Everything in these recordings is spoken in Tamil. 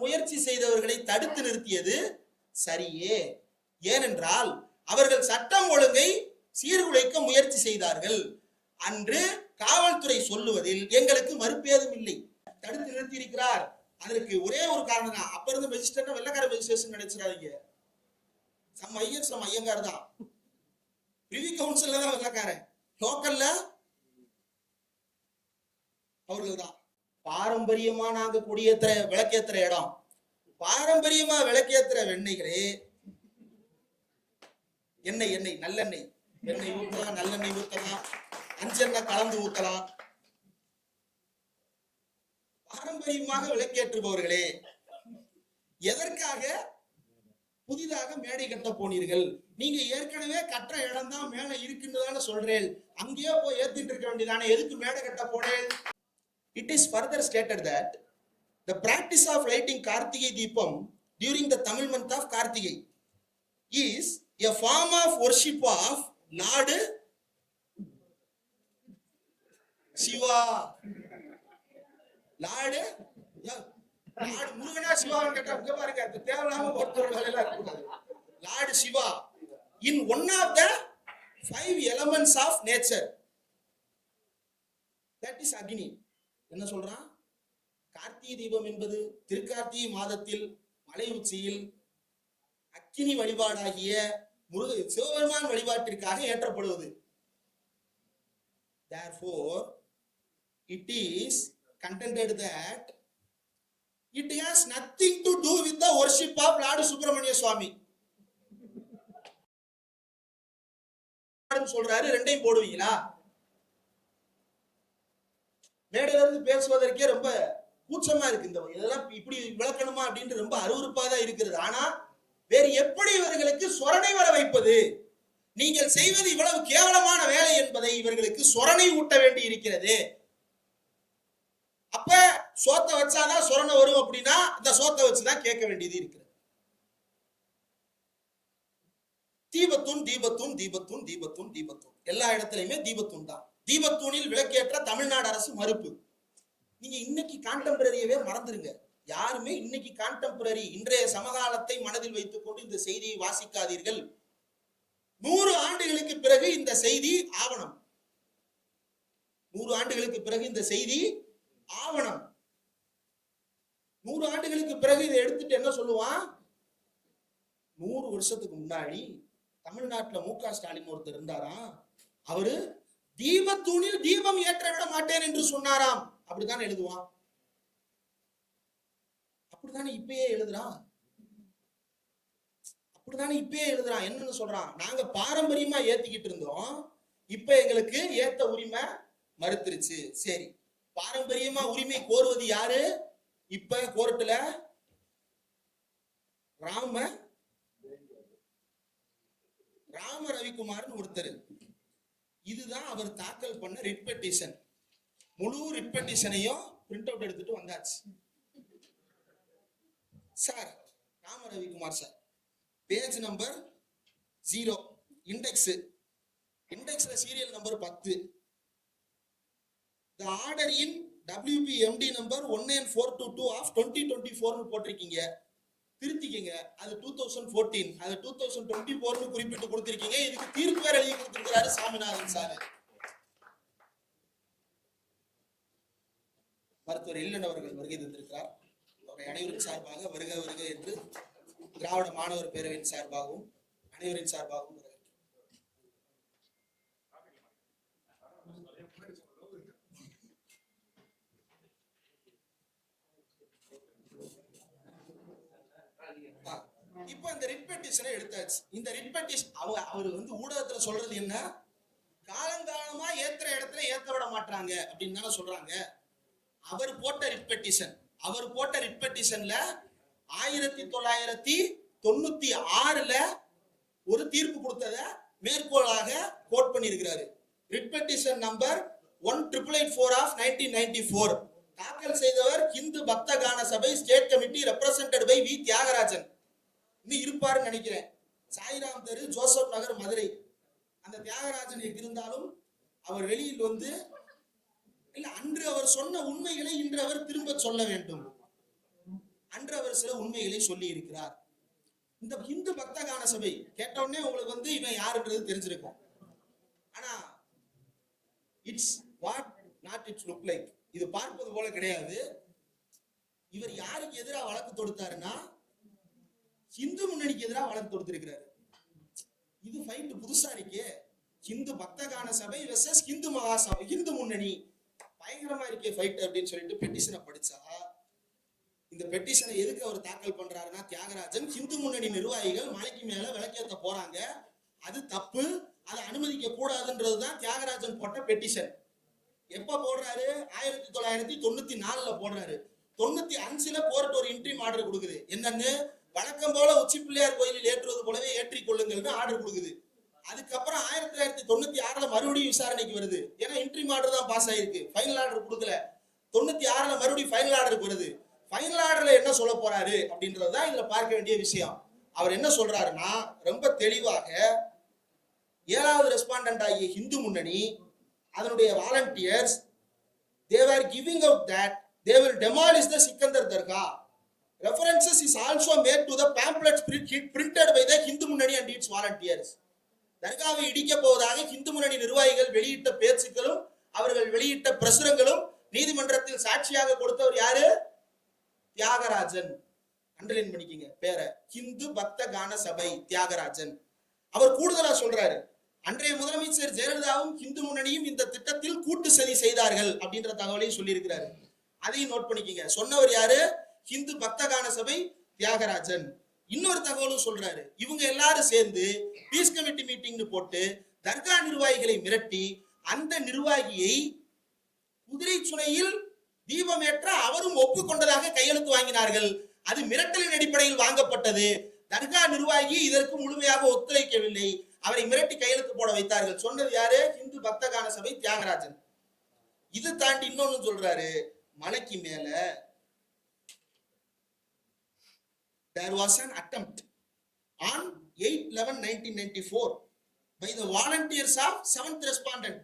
முயற்சி செய்தவர்களை தடுத்து நிறுத்தியது சரியே. ஏனென்றால் அவர்கள் சட்டம் ஒழுங்கை சீர்குலைக்க முயற்சி செய்தார்கள். அன்று காவல்துறை சொல்லுவதில் எங்களுக்கு மறுப்பேதும் இல்லை. தடுத்து நிறுத்தி இருக்கிறார். அதற்கு ஒரே ஒரு காரணம் தான். அப்ப இருந்து ரெஜிஸ்டர் வெள்ளக்கார ரெஜிஸ்ட்ரேஷன் நினைச்சிடாதீங்க. சம் ஐயர் சம் ஐயங்கார் தான். பிரிவி கவுன்சில் தான் வெள்ளக்காரன், லோக்கல்ல அவர்கள் தான். பாரம்பரியமா நாங்க கொடியேற்ற விளக்கேற்ற இடம், பாரம்பரியமா விளக்கேற்ற வெண்ணெய்களே, எண்ணெய் எண்ணெய் நல்லெண்ணெய், எண்ணெய் ஊற்றலாம், நல்லெண்ணெய் ஊற்றலாம், அஞ்செண்ணெய் கலந்து ஊற்றலாம். பாரம்பரியமாக விளக்கேற்றுபவர்களே, எதற்காக புதிதாக மேடை கட்ட போனீர்கள்? நீங்க ஏற்கனவே கற்ற இடம் தான் மேல இருக்குன்னு சொல்றேன். அங்கேயே போய் ஏத்திட்டு இருக்க வேண்டியதானே, எதுக்கு மேடை கட்ட போனேன்? It is further stated that the practice of lighting Kartigai Deepam during the Tamil month of Kartigai is a form of worship of Lord Shiva. Lord முருகனா சிவான்னு கேட்டா பாருங்க, தேவையில்லாம பொறுத்தவர்கள் எல்லாம் இருக்கக்கூடாது. Lord Shiva in one of the 5 elements of nature, that is Agni. என்ன சொல்றான்? கார்த்திகை தீபம் என்பது திருக்கார்த்திகை மாதத்தில் மலை உச்சியில் அக்கினி வழிபாடாகிய Sivaperuman வழிபாட்டிற்காக ஏற்றப்படுவது. Therefore, it is contended that it has nothing to do with the worship of Lord Subramania Swami. சொல்றாரு, ரெண்டையும் போடுவீங்களா? மேடையில இருந்து பேசுவதற்கே ரொம்ப கூச்சமா இருக்கு. இந்த இதெல்லாம் இப்படி விளக்கணுமா அப்படின்னு ரொம்ப அருவருப்பா தான் இருக்கிறது. ஆனா வேறு எப்படி இவர்களுக்கு சொரணை வர வைப்பது? நீங்கள் செய்வது இவ்வளவு கேவலமான வேலை என்பதை இவர்களுக்கு சொரணை ஊட்ட வேண்டி இருக்கிறது. அப்ப சோத்தை வச்சாதான் சொரணை வரும் அப்படின்னா இந்த சோத்தை வச்சுதான் கேட்க வேண்டியது இருக்கிறது. தீபத்தூண் தீபத்தூண் தீபத்தூண் தீபத்தூண் தீபத்தூண், எல்லா இடத்துலயுமே தீபத்தூண் தான். தீபத்தூணில் விளக்கேற்ற தமிழ்நாடு அரசு மறுப்பு. நீங்க இன்னைக்கு கான்டெம்பரரியவே மறந்துருங்க. யாருமே இன்னைக்கு கான்டெம்பரரி, இன்றைய சமகாலத்தை மனதில் வைத்துக் கொண்டு இந்த செய்தியை வாசிக்காதீர்கள். 100 ஆண்டுகளுக்கு பிறகு இந்த செய்தி ஆவணம். 100 ஆண்டுகளுக்கு பிறகு இந்த செய்தி ஆவணம். 100 ஆண்டுகளுக்கு பிறகு இதை எடுத்துட்டு என்ன சொல்லுவான்? 100 வருஷத்துக்கு முன்னாடி தமிழ்நாட்டுல மு.க. ஸ்டாலின் ஒருத்தர் இருந்தாராம். அவரு தீபத்தூணில் தீபம் ஏற்ற விட மாட்டேன் என்று சொன்னாராம். அப்படித்தானே எழுதுவான். அப்படித்தானே இப்பயே எழுதுறான். அப்படித்தானே இப்பயே எழுதுறான். என்னன்னு சொல்றான்? நாங்க பாரம்பரியமா ஏத்திக்கிட்டு இருந்தோம், இப்ப எங்களுக்கு ஏத்த உரிமை மறுத்துருச்சு. சரி, பாரம்பரியமா உரிமை கோருவது யாரு? இப்ப கோர்ட்டுல ராம ரவிக்குமார்னு ஒருத்தர். இதுதான் அவர் தாக்கல் பண்ண ரிட் பெட்டிஷன். முழு ரிட் பெட்டிஷனையும் பிரிண்ட் அவுட் எடுத்துட்டு வந்தாச்சு. Sir Rama Ravikumar sir, page number 0, இண்டெக்ஸ்ல serial number 10. The order in WPMD number 19422 of 2024 போட்டிருக்கீங்க. திருத்திக்கீங்க. அது 2014, அது 2024 குறிப்பிட்டு கொடுத்திருக்கீங்க. இதுக்கு தீர்ப்பு வேற எழுதி கொடுத்திருக்கிறாரு சாமிநாதன் சார். மருத்துவர் இல்லன் அவர்கள் வருகை தந்திருக்கிறார். அவரை அனைவரின் சார்பாக வருக வருக என்று திராவிட மாணவர் பேரவையின் சார்பாகவும் அனைவரின் சார்பாகவும் இப்ப இந்த ரிட் பெட்டிஷனை எடுத்தாச்சு. இந்த ரிட் பெட்டிஷன் அவர் ஊடகத்துல சொல்றது என்ன? காலங்காலமா ஏத்துற இடத்துல ஏத்த விட மாட்டாங்க அப்படின்னு தானே சொல்றாங்க. அவர் போட்ட ரிட் பெட்டிஷன்ல 1996ல ஒரு தீர்ப்பு கொடுத்தத மேற்கோளாக கோட் பண்ணியிருக்கிறாரு. Writ petition number 18884 of 1994. தாக்கல் செய்தவர் Hindu Bhakta Gana Sabha state committee represented by V Thyagarajan. இன்னும் இருப்பாருன்னு நினைக்கிறேன். சாய்ராம் தெரு, ஜோசப் நகர், மதுரை. அந்த தியாகராஜன் இருந்தாலும் அவர் வெளியில் இல்ல, அன்று அவர் சொன்ன உண்மைகளை இன்று அவர் திரும்ப சொல்ல வேண்டும். அன்று அவர் சில உண்மைகளை சொல்லி இருக்கிறார். இந்த இந்து பக்தகான சபை கேட்ட உடனே உங்களுக்கு இவன் யாருன்றது தெரிஞ்சிருக்கும். ஆனா it's what not it's look like. இது பார்ப்பது போல கிடையாது. இவர் யாருக்கு எதிராக வழக்கு தொடுத்தாருன்னா இந்து முன்னணிக்கு எதிராக வழக்கு தொடுத்திருக்கிறாரு. இது ஃபைட் புதுசா இருக்கே. இந்து பக்தகான சபை வெர்சஸ் இந்து மகாசபை, இந்து முன்னணி, பயங்கரமா இருக்கே ஃபைட் அப்படின்னு சொல்லிட்டு பெட்டிஷனை படிச்சா, இந்த பெட்டிஷனை எதுக்கு அவர் தாக்கல் பண்றாருன்னா, தியாகராஜன் இந்து முன்னணி நிர்வாகிகள் மலைக்கு மேல விளக்கேற்ற போறாங்க, அது தப்பு, அதை அனுமதிக்க கூடாதுன்றதுதான் தியாகராஜன் போட்ட பெட்டிஷன். எப்ப போடுறாரு? 1994 போடுறாரு. 95 கோர்ட் ஒரு இன்ட்ரீம் ஆர்டர் கொடுக்குது. என்னன்னு, வழக்கம் போல உச்சி பிள்ளையார் கோயிலில் ஏற்றுவது போலவே ஏற்றிக் கொள்ளுங்கள்னு ஆர்டர் கொடுக்குது. அதுக்கப்புறம் 1996 மறுபடியும் விசாரணைக்கு வருது. ஏன்னா இன்ட்ரீம் ஆர்டர் தான் பாஸ் ஆயிருக்கு, ஃபைனல் ஆர்டர் கொடுக்கல. 96 மறுபடியும் ஃபைனல் ஆர்டருக்கு வருது. ஃபைனல் ஆர்டர்ல என்ன சொல்ல போறாரு அப்படின்றதுதான் இதுல பார்க்க வேண்டிய விஷயம். அவர் என்ன சொல்றாருன்னா, ரொம்ப தெளிவாக 7வது ரெஸ்பாண்டன்ட் ஆகிய இந்து முன்னணி, அதனுடைய volunteers, they were giving out that they will demolish the Sikandar Dargah. References is also made to the pamphlets printed by the Hindu Munnani and its volunteers. தர்காவை இடிக்க போவதாக இந்து முன்னணி நிர்வாகிகள் வெளியிட்ட பேச்சுக்களும் அவர்கள் வெளியிட்ட பிரசுரங்களும் நீதிமன்றத்தில் சாட்சியாக கொடுத்தவர் யாரு? தியாகராஜன். அண்டர்லைன் பண்ணிக்கங்க பேரை, இந்து பக்த கான சபை தியாகராஜன். அவர் கூடுதலா சொல்றாரு, அன்றைய முதலமைச்சர் ஜெயலலிதாவும் இந்து முன்னணியும் இந்த திட்டத்தில் கூட்டு சதி செய்தார்கள் அப்படின்ற தகவலையும் சொல்லி இருக்கிறாரு. அதையும் நோட் பண்ணிக்கங்க. சொன்னவர் யாரு? இந்து பக்த கான சபை தியாகராஜன். இன்னொரு தகவலும் சொல்றாரு, இவங்க எல்லாரும் சேர்ந்து பீஸ் கமிட்டி மீட்டிங் போட்டு தர்கா நிர்வாகிகளை மிரட்டி அந்த நிர்வாகியை குதிரை சுனையில் தீபமேற்ற அவரும் ஒப்புக்கொண்டதாக கையெழுத்து வாங்கினார்கள். அது மிரட்டலின் அடிப்படையில் வாங்கப்பட்டது. தர்கா நிர்வாகி இதற்கு முழுமையாக ஒத்துழைக்கவில்லை, அவரை மிரட்டி கையெழுத்து போட வைத்தார்கள். சொன்னது யாரு? இந்து பக்தகான சபை தியாகராஜன். இது தாண்டி இன்னொன்னு சொல்றாரு, மலைக்கு மேல there was an attempt on 8/11/1994 by the volunteers of 7th respondent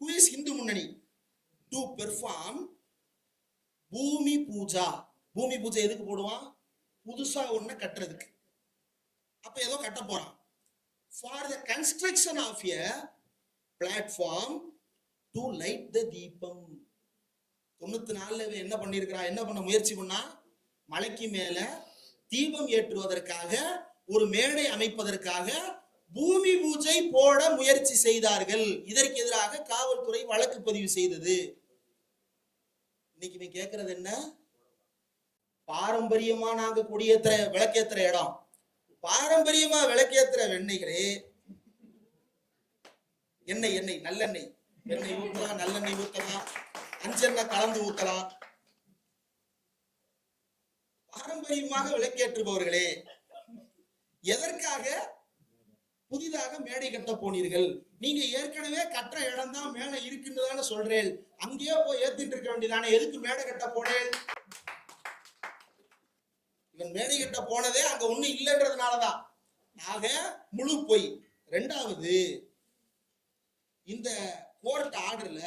who is Hindu Munnani to perform பூமி பூஜா. பூமி பூஜை எதுக்கு போடுவான்? புதுசா ஒண்ணு கட்டுறதுக்கு. அப்ப ஏதோ கட்ட போறான். for the construction of a platform to light the deepam. 94 என்ன பண்ணிருக்கிறான்? என்ன பண்ண முயற்சி பண்ணா? மலைக்கு மேல தீபம் ஏற்றுவதற்காக ஒரு மேடை அமைப்பதற்காக பூமி பூஜை போட முயற்சி செய்தார்கள். இதற்கு எதிராக காவல்துறை வழக்கு பதிவு செய்தது. இன்னைக்கு கேட்கறது என்ன? பாரம்பரியமா நாங்க கொடியேற்ற விளக்கேற்ற இடம், பாரம்பரியமா விளக்கேற்ற வெண்ணெய்களே, எண்ணெய் நல்லெண்ணெய், எண்ணெய் ஊத்தலாம், நல்லெண்ணெய் ஊத்தலாம், அஞ்செண்ணெய் கலந்து ஊத்தலாம். பாரம்பரியமாக விளக்கேற்றுபவர்களே, எதற்காக புதிதாக மேடை கட்ட போனீர்கள்? நீங்க ஏற்கனவே கட்டுற இடம் தான் மேல இருக்குன்னு சொல்றேன், அங்கேயே போய் ஏத்திட்டு இருக்க வேண்டியதானே, எதுக்கு மேடை கட்ட போனேன்? இவன் மேடை கட்ட போனதே அங்க ஒண்ணு இல்லைன்றதுனாலதான். ஆக முழு பொய். இரண்டாவது, இந்த கோர்ட் ஆர்டர்ல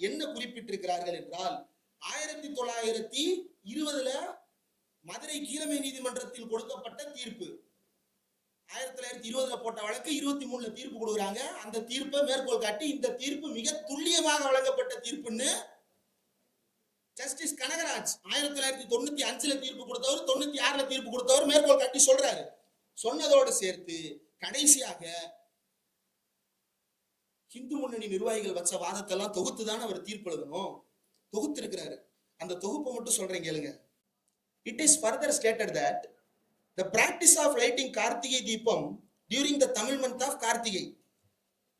என்ன குறிப்பிட்டிருக்கிறார்கள் என்றால், 1920 மதுரை கீழமை நீதிமன்றத்தில் கொடுக்கப்பட்ட தீர்ப்பு, 1920 போட்ட வழக்கு 23 தீர்ப்பு கொடுக்குறாங்க. அந்த தீர்ப்பை மேற்கோள் காட்டி இந்த தீர்ப்பு மிக துல்லியமாக வழங்கப்பட்ட தீர்ப்புன்னு ஜஸ்டிஸ் கனகராஜ் 1995 தீர்ப்பு கொடுத்தவர், 96 தீர்ப்பு கொடுத்தவர் மேற்கோள் காட்டி சொல்றாரு. சொன்னதோடு சேர்த்து கடைசியாக இந்து முன்னணி நிர்வாகிகள் வச்ச வாதத்தெல்லாம் தொகுத்துதான் அவர் தீர்ப்பு எழுதணும். தொகுத்து இருக்கிறாரு. அந்த தொகுப்பை மட்டும் சொல்றேன் கேளுங்க. It is further stated that the practice of lighting Kartigai Deepam during the Tamil month of Kartigai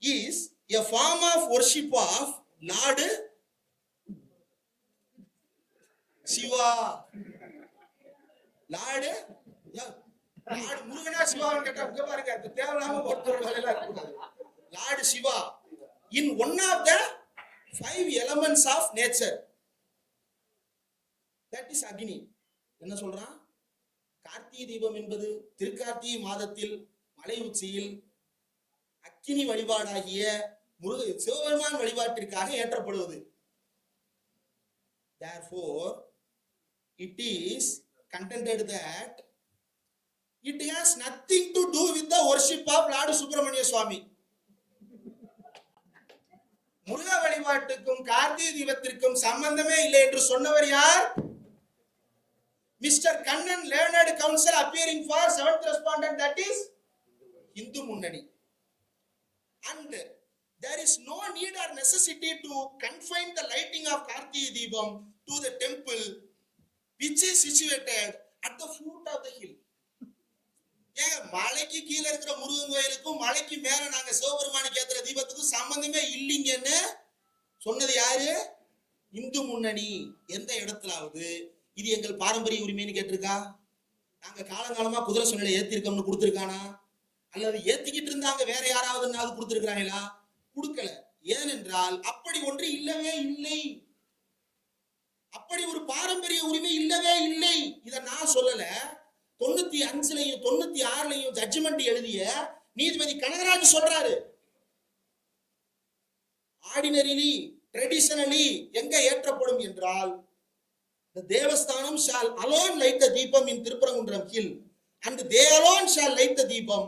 is a form of worship of Lord Shiva. Lord முருகனா சிவான்னு கேட்டா பாருங்க, தேவையில்லாம பொறுத்தவர்கள் எல்லாம் இருக்கக்கூடாது. Lord Shiva in one of the 5 elements of nature, that is Agni. என்ன சொல்றான்? கார்த்திகை தீபம் என்பது திருக்கார்த்திகை மாதத்தில் மலை உச்சியில் அக்கினி வழிபாடாகிய Sivaperuman வழிபாட்டிற்காக ஏற்றப்படுவது. Therefore, it is contended that it has nothing to do with the worship of Lord Subramania Swami. Muruga வழிபாட்டுக்கும் Karthigai தீபத்திற்கும் சம்பந்தமே இல்லை என்று சொன்னவர் யார்? Mister Kannan, learned council appearing for 7th respondent, that is Hindu Munnani. And there is no need or necessity to confine the lighting of Kartigai Deepam to the temple which is situated at the foot of the hill. ஏங்க மலைக்கு கீழே இருக்கிற முருகன் கோயிலுக்கும் மலைக்கு மேல நாங்க சிவபெருமானுக்கு ஏத்துற தீபத்துக்கும் சம்பந்தமே இல்லைங்கன்னு சொன்னது யாரு? இந்து முன்னணி. எந்த இடத்துலாவது இது எங்கள் பாரம்பரிய உரிமைன்னு கேட்டிருக்கா? நாங்க காலங்காலமா குதிரை சொன்ன ஏத்திருக்கோம்னு கொடுத்திருக்கானா? அல்லது ஏத்திக்கிட்டு இருந்தாங்க வேற யாராவது கொடுத்திருக்கிறாங்களா? கொடுக்கல. ஏனென்றால் அப்படி ஒன்று இல்லவே இல்லை. அப்படி ஒரு பாரம்பரிய உரிமை இல்லவே இல்லை. இத நான் சொல்லல. 95லயும் 96லயும் ஜட்ஜ்மெண்ட் எழுதிய நீதிபதி கனகராஜ் சொல்றாரு. ஆர்டினரிலி, ட்ரெடிஷனலி எங்க ஏற்றப்படும் என்றால், the devasthanam shall alone light the deepam in Tirupparangunram hill and they alone shall light the deepam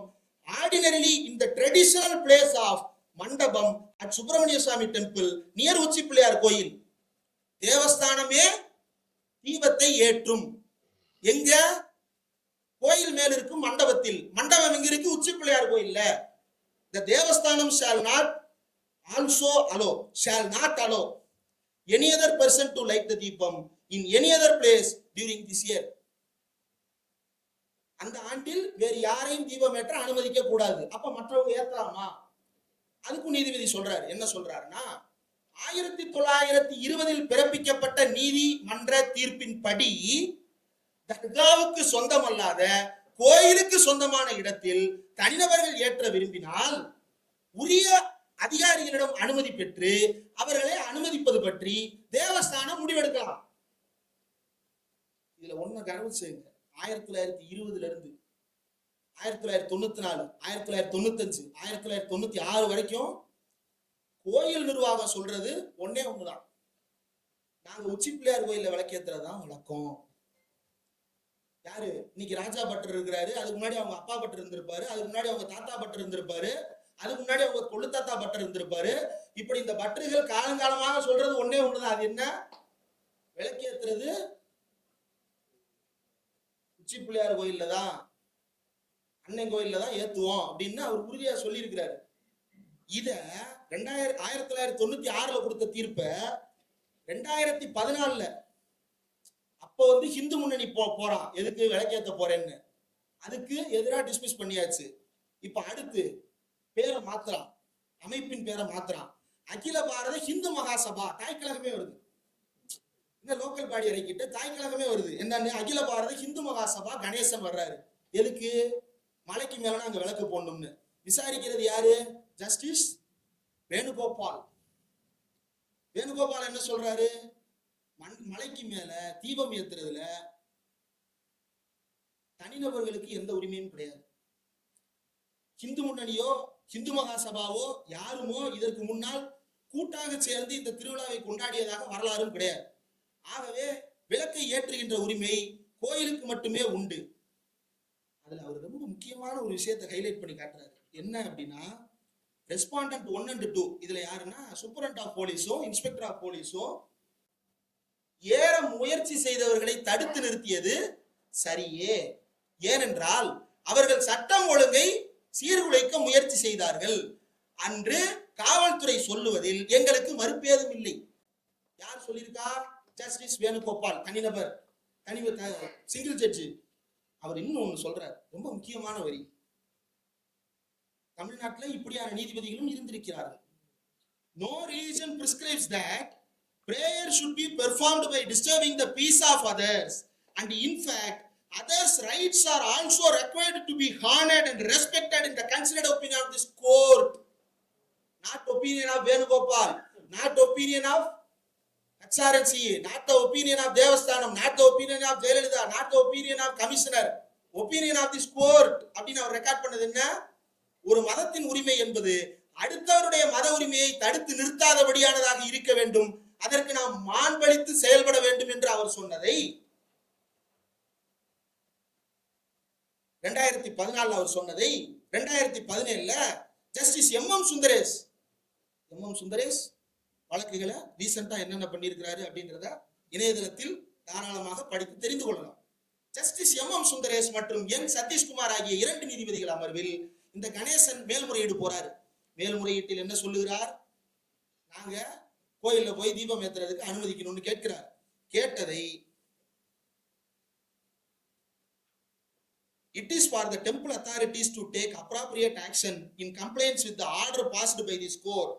ordinarily in the traditional place of mandapam at Subramania Swami temple near Uchi Pillayar கோயில். தேவஸ்தானமே தீபத்தை ஏற்றும். எங்க? கோயில் மேல் இருக்கும் மண்டபத்தில். மண்டபம் எங்க இருக்கு? உச்சி பிள்ளையார் கோயில்ல. The devasthanam shall not allow any other person to light the deepam in any other place during this year. அந்த ஆண்டில் வேறு யாரையும் தீபம் ஏற்ற அனுமதிக்க கூடாது. அப்ப மற்றவங்க ஏத்தலாமா? அதுக்கும் நீதிபதி சொல்றாரு. என்ன சொல்றாருன்னா, 1920 பிறப்பிக்கப்பட்ட நீதிமன்ற தீர்ப்பின்படி தர்காவுக்கு சொந்தமல்லாத கோயிலுக்கு சொந்தமான இடத்தில் தனிநபர்கள் ஏற்ற விரும்பினால் உரிய அதிகாரிகளிடம் அனுமதி பெற்று அவர்களை அனுமதிப்பது பற்றி தேவஸ்தானம் முடிவெடுக்கலாம். இதுல ஒண்ணு கவனிச்சுங்க. 1920 இருந்து 1994, 1995, 1996 வரைக்கும் கோயில் நிர்வாகம் சொல்றது ஒன்னே ஒண்ணுதான். நாங்க உச்சி பிள்ளையார் கோயில்ல விளக்கேத்துறதுதான் வழக்கம். யாரு? இன்னைக்கு ராஜா பட்டர் இருக்கிறாரு. அதுக்கு முன்னாடி அவங்க அப்பா பட்டர் இருந்திருப்பாரு. அதுக்கு முன்னாடி அவங்க தாத்தா பட்டர் இருந்திருப்பாரு. அதுக்கு முன்னாடி அவங்க கொள்ளு தாத்தா பட்டர் இருந்திருப்பாரு. இப்படி இந்த பட்டர்கள் காலங்காலமாக சொல்றது ஒன்னே ஒண்ணுதான். அது என்ன? விளக்கேத்துறது உச்சி பிள்ளையார் கோயில்ல தான், அண்ணன் கோயில்ல தான் ஏத்துவோம் அப்படின்னு அவர் உறுதியா சொல்லி இருக்கிறாரு. இத 1996 கொடுத்த தீர்ப்ப 2014 அப்ப ஹிந்து முன்னணி போறான். எதுக்கு? விளக்கேத்த போறேன்னு. அதுக்கு எதிராக டிஸ்மிஸ் பண்ணியாச்சு. இப்ப அடுத்து பேரை மாத்திரான், அமைப்பின் பேரை மாத்திரான். அகில பாரத ஹிந்து மகாசபா, தாய்க்கழகமே வருது. இந்த லோக்கல் பாடி இறக்கிட்டு தாய்க்கழகமே வருது. என்னன்னு? அகில பாரத ஹிந்து மகாசபா கணேசன் வர்றாரு. எதுக்கு? மலைக்கு மேல அங்க விளக்கு போடணும்னு. விசாரிக்கிறது யாரு? ஜஸ்டிஸ் வேணுகோபால். வேணுகோபால் என்ன சொல்றாரு? மலைக்கு மேல தீபம் ஏத்துறதுல தனிநபர்களுக்கு எந்த உரிமையும் கிடையாது. ஹிந்து முன்னணியோ ஹிந்து மகாசபாவோ யாருமோ இதற்கு முன்னால் கூட்டாக சேர்ந்து இந்த திருவிழாவை கொண்டாடியதாக வரலாறும் கிடையாது. ஆகவே விளக்கை ஏற்றுகின்ற உரிமை கோயிலுக்கு மட்டுமே உண்டு. அதுல அவர் ரொம்ப முக்கியமான ஒரு விஷயத்தை ஹைலைட் பண்ணி காட்டுறாரு. என்ன அப்படின்னா, ரெஸ்பாண்டன்ட் 1 and 2 இதுல யாருன்னா சூப்பரண்ட் ஆஃப் போலீஸும் இன்ஸ்பெக்டர் ஆஃப் போலீஸும் ஏற முயற்சி செய்தவர்களை தடுத்து நிறுத்தியது சரியே. ஏனென்றால் அவர்கள் சட்டம் ஒழுங்கை சீர்குலைக்க முயற்சி செய்தார்கள். அன்று காவல்துறை சொல்லுவதில் எங்களுக்கு மறுப்பேதும் இல்லை. யார் சொல்லியிருக்கா? ஜஸ்டிஸ் வேணுகோபால், தனிநபர், சிங்கிள் ஜட்ஜி. அவர் இன்னும் ஒண்ணு சொல்றார், ரொம்ப முக்கியமான வரி. தமிழ்நாட்டில் இப்படியான நீதிபதிகளும் இருந்திருக்கிறார்கள். No religion prescribes that prayer should be performed by disturbing the peace of others, and in fact others' rights are also required to be honored and respected in the considered opinion of this court. Not opinion of Venugopal, not opinion of HRNC, not the opinion of Devasthanam, not the opinion of Jayalalitha, not the opinion of commissioner, opinion of this court. அப்படின்னு அவர் ரெக்கார்ட் பண்ணது என்ன? ஒரு மதத்தின் உரிமை என்பது அடுத்தவருடைய மத உரிமையை தடுத்து நிறுத்தாதபடியானதாக இருக்க வேண்டும். அதற்கு நாம் மாண்பளித்து செயல்பட வேண்டும் என்று அவர் சொன்னதை 2014 அவர் சொன்னதை 2017 ஜஸ்டிஸ் எம் எம் சுந்தரேஷ் வழக்குகளை ரீசெண்டா என்னென்ன பண்ணியிருக்கிறாரு அப்படின்றத இணையதளத்தில் தாராளமாக படித்து தெரிந்து கொள்ளலாம். ஜஸ்டிஸ் எம் எம் சுந்தரேஷ் மற்றும் என் சதீஷ்குமார் ஆகிய 2 நீதிபதிகள் அமர்வில் இந்த கணேசன் மேல்முறையீடு போறாரு. மேல்முறையீட்டில் என்ன சொல்லுகிறார்? நாங்க கோயில்ல போய் தீபம் ஏத்துறதுக்கு அனுமதிக்கணும்னு கேட்கிறார். கேட்டதை it is for the temple authorities to take appropriate action in compliance with the order passed by this court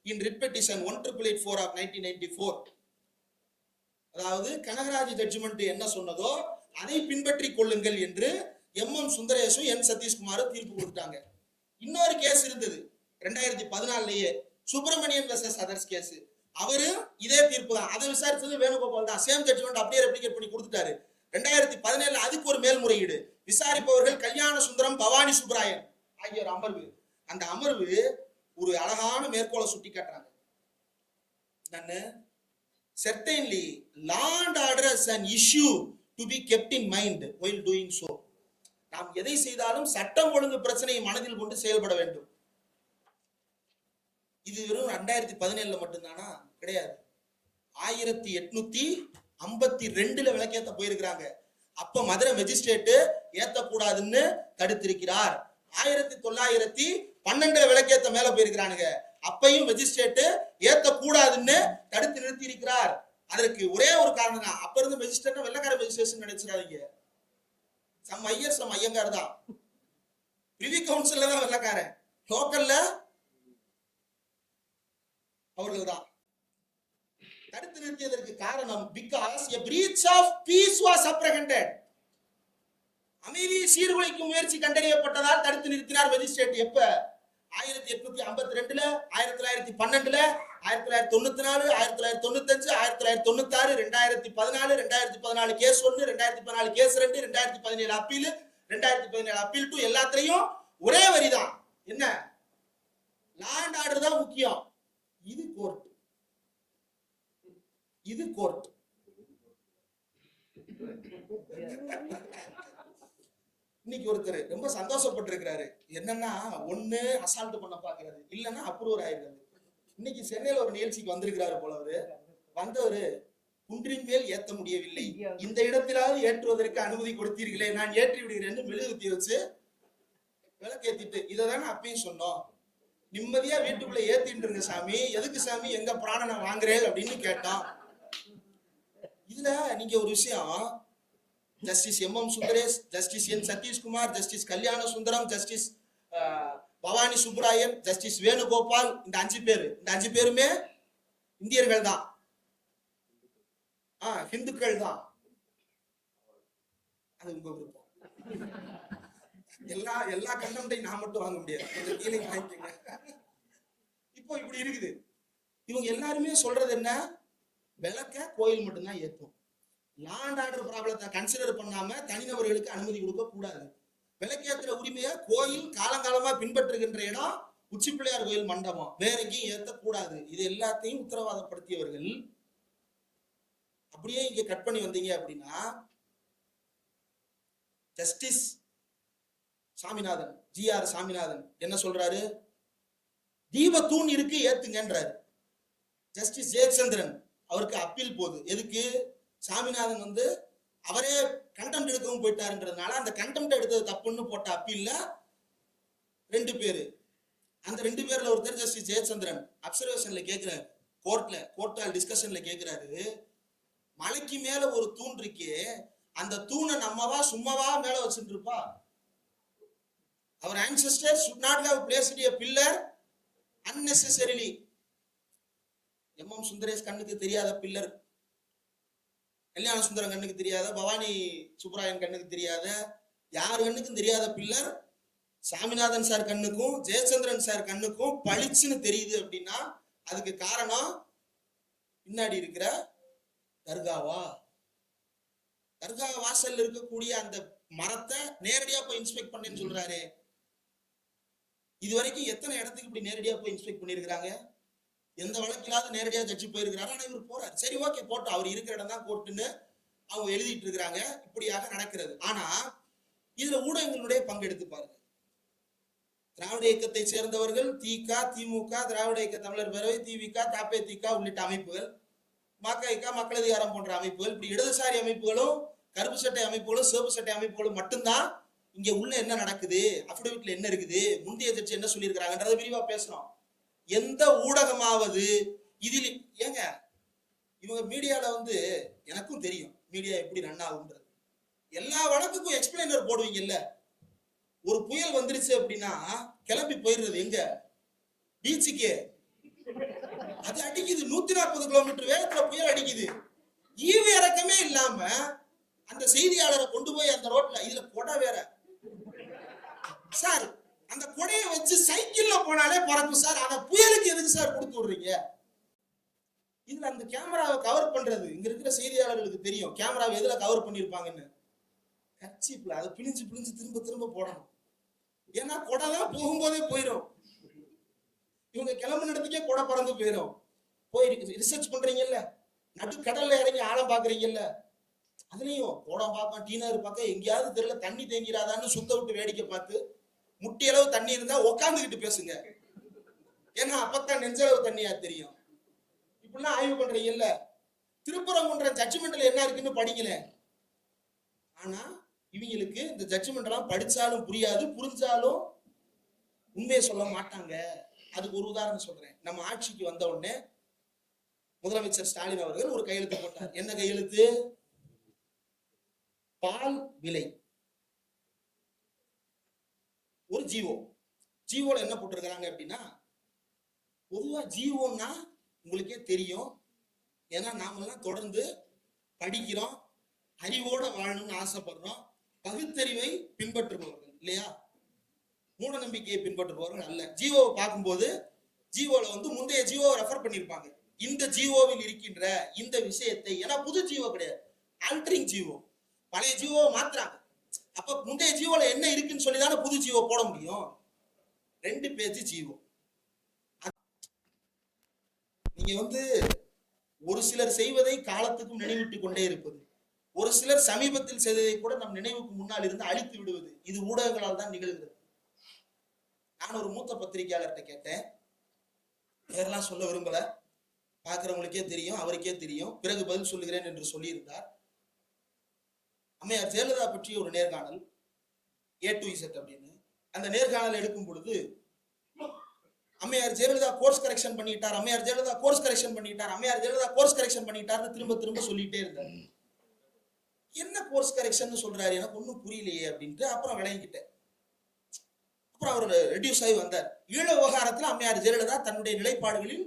in writ petition 1884 of 1994. அதாவது கனகராஜ் ஜட்ஜ்மெண்ட் என்ன சொன்னதோ அதை பின்பற்றி கொள்ளுங்கள் என்று எம் எம் சுந்தரேஷும் என் சதீஷ்குமாரும் தீர்ப்பு கொடுத்தாங்க. இன்னொரு கேஸ் இருந்தது 2014 சுப்பிரமணியன் வெர்சஸ் அதர்ஸ் கேஸ். அவரு இதே தீர்ப்பு தான். அதை விசாரிச்சது வேணுகோபால் தான். சேம் ஜட்ஜ்மெண்ட் அப்படியே ரெப்ளிகேட் பண்ணி கொடுத்துட்டாரு. 2017 அதுக்கு ஒரு மேல்முறையீடு. விசாரிப்பவர்கள் கல்யாண சுந்தரம், பவானி சுப்ராயன் ஆகியோர் அமர்வு. அந்த அமர்வு ஒரு அழகான மேற்கோளை சுட்டி காட்டுறாங்க. certainly law and order is an issue to be kept in mind while doing so. நாம் எதை செய்தாலும் சட்டம் ஒழுங்கு பிரச்சனையை மனதில் கொண்டு செயல்பட வேண்டும். இது வெறும் 2017 மட்டும்தானா? கிடையாது. 1852 விளக்கேத்த போயிருக்கிறாங்க. அப்ப மதுரை மெஜிஸ்ட்ரேட் ஏத்தக்கூடாதுன்னு தடுத்திருக்கிறார். 1912 விளக்கேத்த மேல போயிருக்கிறானுங்க. அப்பையும் மெஜிஸ்ட்ரேட் ஏத்தக்கூடாதுன்னு தடுத்து நிறுத்தி இருக்கிறார். அதற்கு ஒரே ஒரு காரணம் தான். அப்ப இருந்து மெஜிஸ்ட்ரேட் வெள்ளக்கார மெஜிஸ்ட்ரேஷன் நினைச்சிடாதீங்க. சம் ஐயர் சம் ஐயங்கார் தான். பிரிவி கவுன்சில்ல தான் வெள்ளக்காரன், லோக்கல்ல அவர்கள் தான். தடுத்து நிறுத்தியதற்கு காரணம் because a breach of peace was apprehended. அமைதி சீர்குலைக்கும் முயற்சி கண்டறியப்பட்டதால் தடுத்து நிறுத்தினார் மெஜிஸ்ட்ரேட். எப்ப? 1852, 1912, 1994, 1995, 1996, 2014, 2014 கேஸ் 1, 2014 கேஸ் 2, 2017 அப்பீல், 2017 அப்பீல் 2 எல்லாத்தையும் ஒரே வரிதான். என்ன? லா அண்ட் ஆர்டர் தான் முக்கியம். இது கோர்ட். இது கோர்ட். இன்னைக்கு ஒருத்தர் ரொம்ப சந்தோஷப்பட்டு இருக்கிறாரு. என்னன்னா, ஒண்ணு அசால்ட் பண்ண பாக்குறாரு, இல்லன்னா அப்ரூவர் ஆயிடுறாரு. இன்னைக்கு சென்னையில ஒரு நிகழ்ச்சிக்கு வந்திருக்கிறாரு போல. வந்தவரு குன்றின் மேல் ஏத்த முடியவில்லை, இந்த இடத்திலாவது ஏற்றுவதற்கு அனுமதி கொடுத்தீர்களே, நான் ஏற்றி விடுகிறேன்னு மெழுகுத்தி வச்சு விளக்கேத்திட்டு, இதைதானே அப்பயும் சொன்னோம், நிம்மதியா வீட்டுக்குள்ள ஏத்திட்டு இருங்க சாமி, எதுக்கு சாமி எங்க பிராணனை வாங்குறேன் அப்படின்னு கேட்டான். இதுல நீங்க ஒரு விஷயம், justice M M Sundaresh, justice N Sathishkumar, justice Kalyana Sundaram, justice Bhavani Subbaroyan, justice Venugopal, இந்த 5 பேரு, இந்த 5 பேருமே இந்தியர்கள் தான், ஹிந்துக்கள் தான். அது உங்க விருப்பம். எல்லா கண்டெம்டையும் நான் மட்டும் வாங்க முடியாது. கீழே வாங்கிக்கங்க. இப்போ இப்படி இருக்குது. இவங்க எல்லாருமே சொல்றது என்ன? விளக்க கோயில் மட்டும்தான் ஏற்றும். லா அண்ட் ஆர்டர் ப்ராப்ளத்தை கன்சிடர் பண்ணாம தனிநபர்களுக்கு அனுமதி கொடுக்க கூடாது. விளக்கேற்ற உரிமையை கோயில் காலங்காலமா பின்பற்றுகின்ற இடம் உச்சி பிள்ளையார் கோயில் மண்டபம், வேற எங்கேயும் ஏற்றக்கூடாது. இது எல்லாத்தையும் உத்தரவாதப்படுத்தியவர்கள். அப்படியே இங்க கட் பண்ணி வந்தீங்க அப்படின்னா, ஜஸ்டிஸ் சாமிநாதன், GR சாமிநாதன் என்ன சொல்றாரு? தீபத்தூண் இருக்கு ஏத்துங்கன்றாரு. ஜஸ்டிஸ் ஜெயச்சந்திரன் அவருக்கு அப்பீல் போகுது. எதுக்கு? சாமிநாதன் அவரே கண்டெம்ட் எடுக்கவும் போயிட்டாருன்றதுனால அந்த கண்டெம்ட் எடுத்தது தப்புன்னு போட்ட அப்பீல்ல 2 பேரு. அந்த 2 பேர்ல ஒருத்தர் ஜஸ்டிஸ் ஜெயச்சந்திரன் அப்சர்வேஷன்ல கேட்கிறாரு, கோர்ட்டால் டிஸ்கஷன்ல கேட்கிறாரு, மலைக்கு மேல ஒரு தூண் இருக்கே, அந்த தூணை நம்மவா சும்மாவா மேல வச்சுட்டு இருப்பா? அவர் ancestors should not have placed a pillar unnecessarily. M M Sundaresh கண்ணுக்கு தெரியாத பில்லர், கல்யாண சுந்தரம் கண்ணுக்கு தெரியாத, பவானி சுப்ராயன் கண்ணுக்கு தெரியாத, யார் கண்ணுக்கும் தெரியாத பில்லர் சாமிநாதன் சார் கண்ணுக்கும் ஜெயச்சந்திரன் சார் கண்ணுக்கும் பளிச்சுன்னு தெரியுது அப்படின்னா அதுக்கு காரணம் பின்னாடி இருக்கிற தர்காவா? தர்கா வாசல்ல இருக்கக்கூடிய அந்த மரத்தை நேரடியா போய் இன்ஸ்பெக்ட் பண்ணேன்னு சொல்றாரு. இது வரைக்கும் எத்தனை இடத்துக்கு இப்படி நேரடியா போய் இன்ஸ்பெக்ட் பண்ணிருக்கிறாங்க? எந்த வழக்கிலாவது நேரடியா ஜட்ஜி போயிருக்கிறாரு. ஆனா இவர் போறாரு. சரி, ஓகே, போட்டோம், அவர் இருக்கிற இடம் தான் கோர்ட்டுன்னு அவங்க எழுதிட்டு இருக்கிறாங்க. இப்படியாக நடக்கிறது. ஆனா இதுல ஊடகங்களுடைய பங்கெடுத்து பாருங்க. திராவிட இயக்கத்தை சேர்ந்தவர்கள் திக, திமுக, திராவிட இயக்க தமிழர் பேரவை, திவிக, தபேதிக உள்ளிட்ட அமைப்புகள், மக, மக்கள் அதிகாரம் போன்ற அமைப்புகள், இப்படி இடதுசாரி அமைப்புகளும் கருப்பு சட்டை அமைப்புகளும் சிவப்பு சட்டை அமைப்புகளும் மட்டும்தான் இங்க உள்ள என்ன நடக்குது, அபிடவிட்ல என்ன இருக்குது, முந்தைய ஜட்ஜி என்ன சொல்லியிருக்கிறாங்கன்றதை விரிவா பேசணும். எந்த ஊடகமாவது இதில் ஏங்க இவங்க மீடியால எனக்கும் தெரியும் மீடியா எப்படி ரன் ஆகுன்றது. எல்லா வழக்குக்கும் எக்ஸ்பிளைனர் போடுவீங்கல்ல. ஒரு புயல் வந்துருச்சு அப்படின்னா கிளம்பி போயிடுறது எங்க, பீச்சுக்கு. அது அடிக்குது 140 கிலோமீட்டர் வேகத்துல புயல் அடிக்குது. ஈவு இறக்கமே இல்லாம அந்த செய்தியாளரை கொண்டு போய் அந்த ரோட்ல, இதுல கொடை வேற சார், அந்த கொடையை வச்சு சைக்கிள்ல போனாலே பறப்பு சார். அந்த புயலுக்கு எதுக்கு சார் கொடுத்து விடுறீங்க? இதுல அந்த கேமராவை கவர் பண்றது இங்க இருக்கிற செய்தியாளர்களுக்கு தெரியும் கேமராவை எதுல கவர் பண்ணிருப்பாங்கன்னு. கர்ச்சீப்ல அதை பிழிஞ்சு பிழிஞ்சு திரும்ப திரும்ப போடணும். ஏன்னா கொடை தான் போகும்போதே போயிடும். இவங்க கிளம்பு இடத்துக்கே கொடை பறந்து போயிடும். போய் ரிசர்ச் பண்றீங்கல்ல, நடுக்கடல்ல இறங்கி ஆழம் பாக்குறீங்கல்ல, அதுலயும் கோடம் பார்க்க டீனர் பார்க்க எங்கேயாவது தெரியல தண்ணி தேங்கிறாதான்னு சுத்த விட்டு வேடிக்கை பார்த்து முட்டி அளவு தண்ணி இருந்தா உக்காந்துக்கிட்டு பேசுங்க. ஏன்னா அப்பத்தான் நெஞ்சளவு தண்ணியா தெரியும். இப்படிலாம் ஆய்வு பண்றீங்கல்ல. திருப்பரங்குன்ற ஜட்ஜ்மெண்ட்ல என்ன இருக்குன்னு படிக்கல. ஆனா இவங்களுக்கு இந்த ஜட்ஜ்மெண்ட் எல்லாம் படிச்சாலும் புரியாது, புரிஞ்சாலும் உண்மையை சொல்ல மாட்டாங்க. அதுக்கு ஒரு உதாரணம் சொல்றேன். நம்ம ஆட்சிக்கு வந்த உடனே முதலமைச்சர் ஸ்டாலின் அவர்கள் ஒரு கையெழுத்து போட்டார். என்ன கையெழுத்து? பால் விலை ஒரு ஜிஓல என்ன போட்டிருக்கிறாங்க அப்படின்னா, பொதுவா ஜிஓன்னா உங்களுக்கே தெரியும். ஏன்னா நாம எல்லாம் தொடர்ந்து படிக்கிறோம், அறிவோட வாழணும்னு ஆசைப்படுறோம், பகுத்தறிவை பின்பற்றுபவர்கள் இல்லையா, மூட நம்பிக்கையை பின்பற்றுபவர்கள் அல்ல. ஜிஓவை பார்க்கும்போது ஜிஓல முந்தைய ஜிஓவை ரெஃபர் பண்ணியிருப்பாங்க. இந்த ஜிஓவில் இருக்கின்ற இந்த விஷயத்தை, ஏன்னா புது ஜிஓ கிடையாது, ஆல்டரிங் ஜிஓ, பழைய ஜிஓவை மாத்துறாங்க. அப்ப முந்தைய ஜிஓல என்ன இருக்குன்னு சொல்லிதானே புது ஜிஓ போட முடியும். 2 பேஜ் ஜிஓ. நீங்க ஒரு சிலர் செய்வதை காலத்துக்கும் நினைவிட்டுக் கொண்டே இருப்பது, ஒரு சிலர் சமீபத்தில் செய்ததை கூட நம் நினைவுக்கு முன்னால் இருந்து அழித்து விடுவது, இது ஊடகங்களால் தான் நிகழ்கிறது. நான் ஒரு மூத்த பத்திரிகையாளர்கிட்ட கேட்டேன், பேரெல்லாம் சொல்ல விரும்பல, பார்க்கிறவங்களுக்கே தெரியும், அவருக்கே தெரியும், பிறகு பதில் சொல்லுகிறேன் என்று சொல்லியிருந்தார். அம்மையார் ஜெயலலிதா பற்றிய ஒரு நேர்காணல் A to Z அப்படின்னு. அந்த நேர்காணல் எடுக்கும் பொழுது அம்மையார் ஜெயலலிதா கோர்ஸ் கரெக்ஷன் பண்ணிட்டார், அம்மையார் ஜெயலலிதா கோர்ஸ் கரெக்ஷன் பண்ணிட்டார், அம்மையார் ஜெயலலிதா கோர்ஸ் கரெக்ஷன் பண்ணிட்டார்னு திரும்ப திரும்ப சொல்லிட்டே இருந்தார். என்ன கோர்ஸ் கரெக்ஷன் சொல்றாரு, எனக்கு ஒன்றும் புரியலையே அப்படின்ட்டு அப்புறம் விளங்கிக்கிட்டேன். அப்புறம் அவர் ரெடியூஸ் ஆகி வந்தார். ஈழ விவகாரத்தில் அம்மையார் ஜெயலலிதா தன்னுடைய நிலைப்பாடுகளில்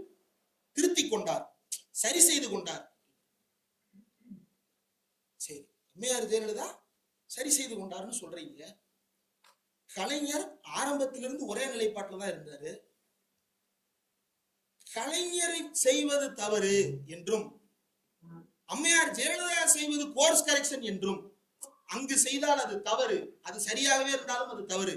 திருத்திக் கொண்டார், சரி செய்து கொண்டார். சரி, அம்மையார் ஜெயலலிதா சரி செய்து கொண்டாருன்னு சொல்றீங்க. கலைஞர் ஆரம்பத்திலிருந்து ஒரே நிலைப்பாட்டில் தான் இருந்தாரு. கலைஞரை செய்வது தவறு என்றும் அம்மையார் ஜெயலலிதா செய்வது கோர்ஸ் கரெக்ஷன் என்றும், அங்கு செய்தால் அது தவறு, அது சரியாகவே இருந்தாலும் அது தவறு,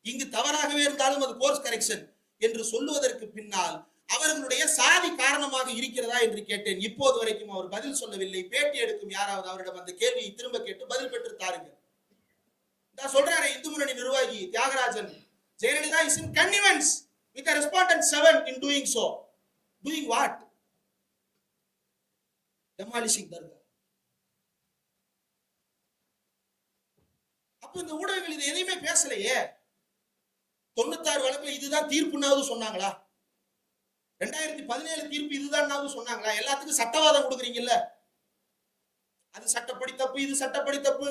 இங்கு தவறாகவே இருந்தாலும் அது கோர்ஸ் கரெக்ஷன் என்று சொல்லுவதற்கு பின்னால் அவர்களுடைய சாதி காரணமாக இருக்கிறதா என்று கேட்டேன். இப்போது வரைக்கும் அவர் பதில் சொல்லவில்லை. பேட்டி எடுக்கும் யாராவது அவரிடம் அந்த கேள்வியை திரும்ப கேட்டு பதில் பெற்று தாருங்க. நான் சொல்றேன், இந்து முன்னணி நிர்வாகி Thiagarajan, Jayalalithaa is in connivance with the respondent 7 in doing so. Doing what? Demolishing Dargah. அப்ப இந்த ஊடகங்கள் இது எதையுமே பேசலையே. 96 வழக்குல இதுதான் தீர்ப்புனாவது சொன்னாங்களா? 2017 தீர்ப்பு இதுதான் சொன்னாங்களா? எல்லாத்துக்கும் சட்டவாதம் கொடுக்குறீங்கல்ல, அது சட்டப்படி தப்பு, இது சட்டப்படி தப்பு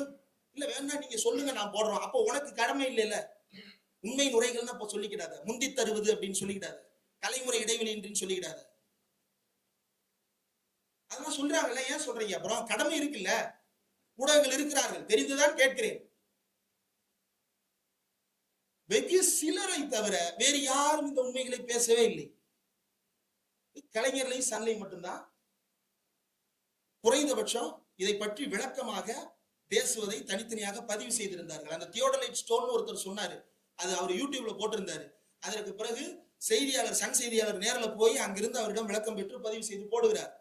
இல்ல, வேணா நீங்க சொல்லுங்க, நான் போடுறோம். அப்ப உனக்கு கடமை இல்லைல்ல. உண்மை முறைகள்னா அப்ப சொல்லிக்கிடாத, முந்தி தருவது அப்படின்னு சொல்லிக்கிடாத, தலைமுறை இடைவெளி என்று சொல்லிக்கிடாத. அதெல்லாம் சொல்றாங்கல்ல, ஏன் சொல்றீங்க? அப்புறம் கடமை இருக்குல்ல, ஊடகங்கள் இருக்கிறார்கள், தெரிந்துதான் கேட்கிறேன். வெகு சிலரை தவிர வேறு யாரும் இந்த உண்மைகளை பேசவே இல்லை. கலைஞர்களையும் சன்லை மட்டும்தான் குறைந்தபட்சம் இதை பற்றி விளக்கமாக பேசுவதை தனித்தனியாக பதிவு செய்திருந்தார்கள். அந்த தியோடலைட் ஸ்டோன் ஒருத்தர் சொன்னாரு, அது அவர் யூடியூப்ல போட்டிருந்தாரு. அதற்கு பிறகு செய்தியாளர், சன் செய்தியாளர் நேரில் போய் அங்கிருந்து அவரிடம் விளக்கம் பெற்று பதிவு செய்து போடுகிறார்.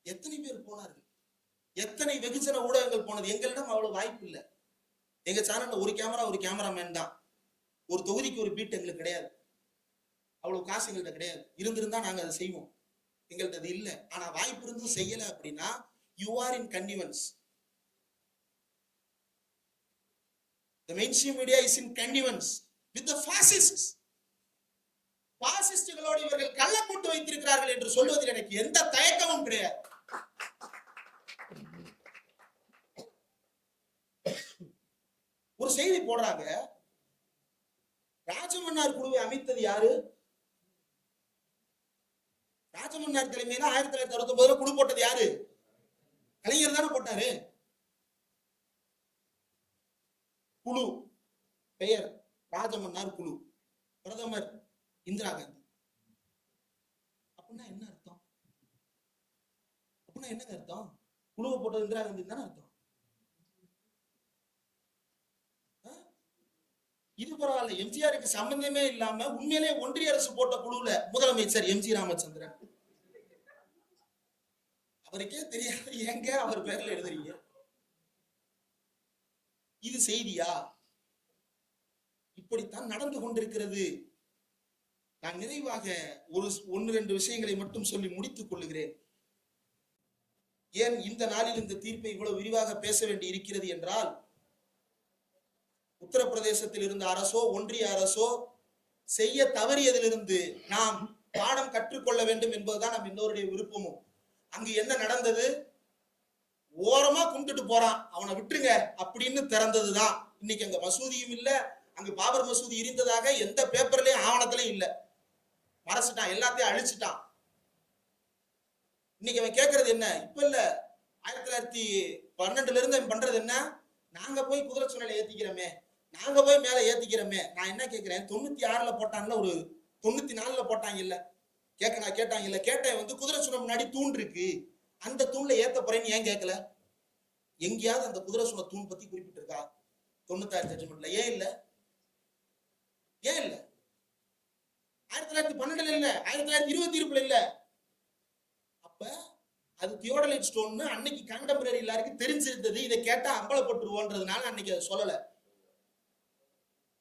எத்தனை பேர் போனார்கள்? எத்தனை வெகுஜன ஊடகங்கள் போனது? எங்களிடம் அவ்வளவு வாய்ப்பு இல்லை. எங்க சேனல்ல ஒரு கேமரா ஒரு கேமராமேன் தான். ஒரு தொகுதிக்கு ஒரு பீட் எங்களுக்கு கிடையாது. அவ்வளவு காசு எங்கள்கிட்ட கிடையாது. இருந்திருந்தா நாங்க அதை செய்வோம். எங்கள்கிட்ட அது இல்லை. ஆனா வாய்ப்பு இருந்தும் செய்யல அப்படின்னா you are in connivance. The mainstream media is in connivance with the fascists. பாசிஸ்டுகளோடு இவர்கள் கள்ளக்கூட்டு வைத்திருக்கிறார்கள் என்று சொல்வதில் எனக்கு எந்த தயக்கமும் கிடையாது. ஒரு செய்தி போடுறாங்க, ராஜமன்னார் குழுவை அமைத்தது யாரு? ராஜமன்னார் தலைமையில 1969 குழு போட்டது யாரு? கலைஞர் தானே போட்டாரு. குழு பெயர் ராஜமன்னார் குழு, பிரதமர் இந்திரா காந்தி. அப்படின்னா என்ன அர்த்தம்? அப்படின்னா என்னங்க அர்த்தம்? குழுவை போட்டது இந்திரா காந்தி தானே அர்த்தம். இது பரவாயில்ல, எம்ஜிஆருக்கு சம்பந்தமே இல்லாம உண்மையிலே ஒன்றிய அரசு போட்ட குழுல முதலமைச்சர் எம்ஜி ராமச்சந்திரன். அவருக்கே தெரியாது எங்க அவர் பேர்ல எழுதுறீங்க. இது செய்தியா? இப்படித்தான் நடந்து கொண்டிருக்கிறது. நான் நிறைவாக ஒன்று ரெண்டு விஷயங்களை மட்டும் சொல்லி முடித்துக் கொள்ளுகிறேன். ஏன் இந்த நாளில் இந்த தீர்ப்பை இவ்வளவு விரிவாக பேச வேண்டி இருக்கிறது என்றால், உத்தரப்பிரதேசத்தில் இருந்த அரசோ ஒன்றிய அரசோ செய்ய தவறியதிலிருந்து நாம் பாடம் கற்றுக்கொள்ள வேண்டும் என்பதுதான் நம் எல்லோருடைய விருப்பமும். அங்கு என்ன நடந்தது? ஓரமா கும்பிட்டுட்டு போறான், அவனை விட்டுருங்க அப்படின்னு திறந்ததுதான். இன்னைக்கு அங்க மசூதியும் இல்ல, அங்க பாபர் மசூதி இருந்ததாக எந்த பேப்பர்லயும் ஆவணத்திலையும் இல்ல. மறைச்சிட்டான், எல்லாத்தையும் அழிச்சிட்டான். இன்னைக்கு அவன் கேட்கறது என்ன? இப்ப இல்ல, 1912 இருந்து அவன் பண்றது என்ன? நாங்க போய் குதிரை சுழலை ஏத்திக்கிறோமே, நாங்க போய் மேல ஏத்திக்கிறோமே. நான் என்ன கேட்கிறேன், 96ல போட்டாங்கல்ல, ஒரு 94ல போட்டாங்க இல்ல, கேட்டாங்க இல்ல, கேட்டேன் வந்து குதிரை சுழை முன்னாடி தூண் இருக்கு, அந்த தூண்ல ஏத்த போறேன்னு ஏன் கேட்கல? எங்கேயாவது அந்த குதிரை சுழை தூண் பத்தி குறிப்பிட்டு இருக்கா 96 ஜட்ஜ்மெண்ட்ல? ஏன் இல்ல? ஏன் இல்ல? 1912 இல்ல, 1922 இல்ல. அப்ப அது தியோடலைட் ஸ்டோன் அன்னைக்கு கண்டெம்பரரி எல்லாருக்கும் தெரிஞ்சிருந்தது. இதை கேட்டா அம்பலப்பட்டுருவோன்றதுனால அன்னைக்கு அதை சொல்லல.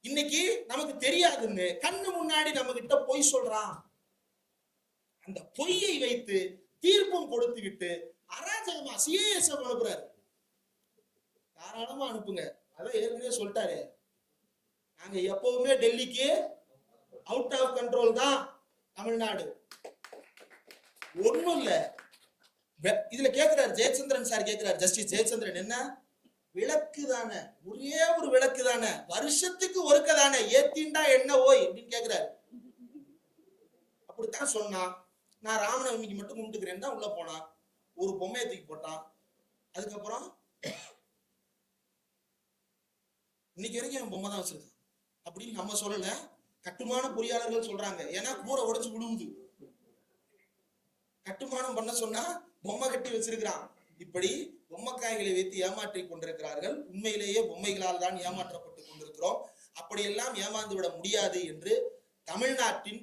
இன்னைக்கு நமக்கு தெரியாதுன்னு கண்ணு முன்னாடி நம்ம கிட்ட பொய் சொல்றான். அந்த பொய்யை வைத்து தீர்ப்பும் கொடுத்து விட்டு அராஜகமா சிஏஎஸ் அனுப்புறாரு. தாராளமா அனுப்புங்க, அதான் ஏற்கனவே சொல்லிட்டாரு. நாங்க எப்பவுமே டெல்லிக்கு அவுட் ஆஃப் கண்ட்ரோல் தான் தமிழ்நாடு. ஒண்ணும் இல்ல. இதுல கேட்கிறார் ஜெயச்சந்திரன் சார், கேட்கிறார் ஜஸ்டிஸ் ஜெயச்சந்திரன், என்ன விளக்கு தானே, ஒரே ஒரு விளக்கு தானே, வருஷத்துக்கு ஒருக்க தானே, ஏத்தின்டா என்ன ஓய் அப்படின்னு கேட்கிறாரு. அப்படித்தான் சொன்னான். நான் ராமநவமிக்கு மட்டும் கும்பிட்டுக்கிறேன் தான் உள்ள போனான். ஒரு பொம்மையை தூக்கி போட்டான். அதுக்கப்புறம் இன்னைக்கு வரைக்கும் அவன் பொம்மை தான் வச்சிருக்கான் அப்படின்னு நம்ம சொல்லல, கட்டுமான பொறியாளர்கள் சொல்றாங்க. ஏன்னா கூரை உடைச்சு விழுவுது. கட்டுமானம் பண்ண சொன்னா பொம்மை கட்டி வச்சிருக்கிறான். இப்படி பொம்மைக்காய்களை வைத்து ஏமாற்றி கொண்டிருக்கிறார்கள். உண்மையிலேயே பொம்மைகளால் தான் ஏமாற்றப்பட்டு கொண்டிருக்கிறோம். அப்படியெல்லாம் ஏமாந்து விட முடியாது என்று தமிழ்நாட்டின்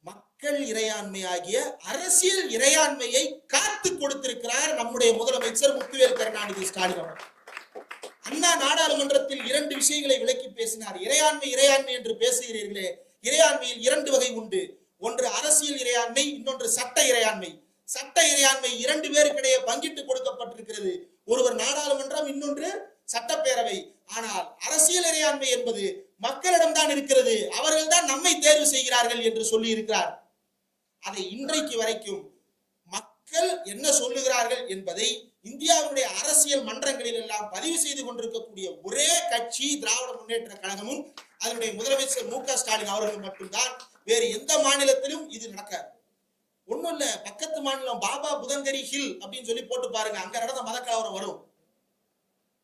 மக்கள் இறையாண்மை ஆகிய அரசியல் இறையாண்மையை காத்து கொடுத்திருக்கிறார் நம்முடைய முதலமைச்சர் முத்துவேல் கருணாநிதி ஸ்டாலின் அவர்கள். அண்ணா நாடாளுமன்றத்தில் 2 விஷயங்களை விளக்கி பேசினார். இறையாண்மை இறையாண்மை என்று பேசுகிறீர்களே, இறையாண்மையில் 2 வகை உண்டு. ஒன்று அரசியல் இறையாண்மை, இன்னொன்று சட்ட இறையாண்மை. சட்ட இறையாண்மை 2 பேருக்கிடையே பங்கிட்டு கொடுக்கப்பட்டிருக்கிறது. ஒருவர் நாடாளுமன்றம், இன்னொன்று சட்டப்பேரவை. ஆனால் அரசியல் இறையாண்மை என்பது மக்களிடம் தான் இருக்கிறது, அவர்கள் தான் நம்மை தேர்வு செய்கிறார்கள் என்று சொல்லி இருக்கிறார். அதை இன்றைக்கு வரைக்கும் மக்கள் என்ன சொல்லுகிறார்கள் என்பதை இந்தியாவுடைய அரசியல் மன்றங்களில் எல்லாம் பதிவு செய்து கொண்டிருக்கக்கூடிய ஒரே கட்சி திராவிட முன்னேற்ற கழகமும் அதனுடைய முதலமைச்சர் மு.க. ஸ்டாலின் அவர்கள் மட்டும்தான். வேறு எந்த மாநிலத்திலும் இது நடக்காது. ஒண்ணும் இல்ல, பக்கத்து மாநிலம் பாபா புதங்கரி ஹில் அப்படின்னு சொல்லி போட்டு பாருங்க, அங்க நடந்த மதக்கலவரம் வரும்.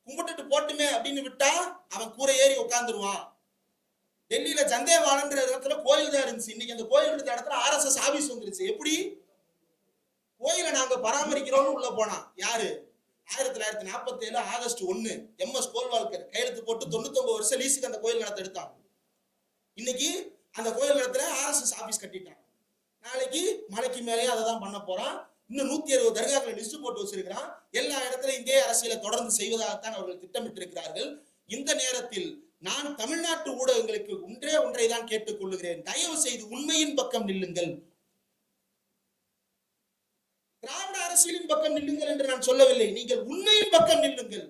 கும்பிட்டுட்டு போட்டுமே அப்படின்னு விட்டா அவன் கூரை ஏறி உட்கார்ந்துருவான். டெல்லியில ஜந்தேவாலன்ற இடத்துல கோயில் தான் இருந்துச்சு. இன்னைக்கு அந்த கோயில் இருந்த இடத்துல RSS ஆபீஸ் வந்துருச்சு. எப்படி? கோயிலை நாங்க பராமரிக்கிறோம்னு உள்ள போனா யாரு? 1947 ஆகஸ்ட் 1 MS கோல்வால்கர் கையெழுத்து போட்டு 99 வருஷம் லீஸுக்கு அந்த கோயில் நிலத்தை எடுத்தான். இன்னைக்கு அந்த கோயில் நிலத்துல RSS ஆபீஸ் கட்டிட்டான். நாளைக்கு மலைக்கு மேலேயே அதை தான் பண்ண போறான். இன்னும் 160 தர்காக்களை லிஸ்ட் போட்டு வச்சிருக்கிறான். எல்லா இடத்திலும் இதே அரசியலை தொடர்ந்து செய்வதாகத்தான் அவர்கள் திட்டமிட்டிருக்கிறார்கள். இந்த நேரத்தில் நான் தமிழ்நாட்டு ஊடகங்களுக்கு ஒன்றை தான் கேட்டுக் கொள்ளுகிறேன். தயவு செய்து உண்மையின் பக்கம் நில்லுங்கள். திராவிட அரசியலின் பக்கம் நில்லுங்கள் என்று நான் சொல்லவில்லை. நீங்கள் உண்மையின் பக்கம் நில்லுங்கள்.